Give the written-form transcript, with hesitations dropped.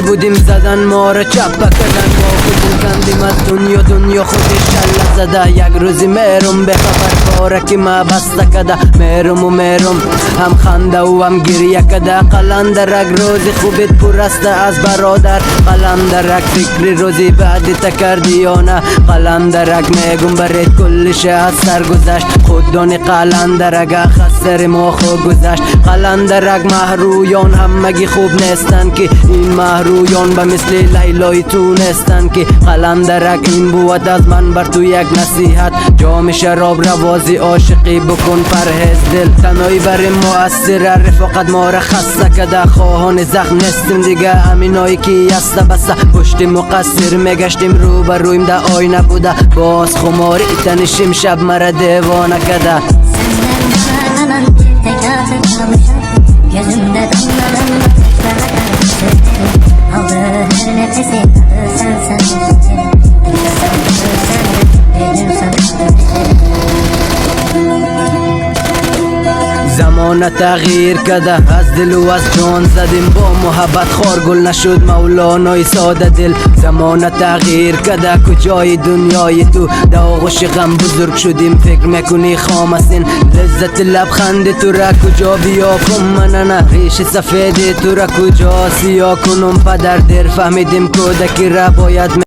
چی بودیم زدن ما را چپا کردن، ما خودیم کندیم از دنیا خودش شله زده. یک روزی میرم به خبر بارکی ما بسته کده، میرم و میرم هم خنده و هم گریه کده. قلندرک روزی خوبت پر است از برادر، قلندرک فکری روزی بعدی تکردی یا نه. قلندرک میگم برید کلش از سر گذشت، خود دانی قلندرک خسر ما خود گذشت. قلندرک محرویان همگی خوب نیستن که این محرویان به مثل لیلای تو نیستن که. قلندرک این بود از من بر تو یک نصیحت، جام شراب روازی عاشقی بکن پرهیز دل. تنهایی بریم مؤثر رفاقت ما را خسته کده، خواهان زخم نیستیم دیگه همینایی که یسته بسته. پشت مقصر میگشتیم رو بر رویم ده آینه بوده، باز خماری تنشیم شب مرا دیوانه کده. Senden tek atır kalmışım, gözümde damladan bakışlara karıştı. Aldı her nefesi tadı sen düştün. زمان تغییر کده، از دل و از جان زدیم با محبت خار گل نشد مولانای ساده دل. زمان تغییر کده، کجای دنیای تو داغش غم بزرگ شدیم. فکر میکنی خام هستین لذت لبخند تو را کجا بیا کن من نه. ریش سفید تو را کجا سیاه کنم پدر دیر فهمیدیم کودکی را باید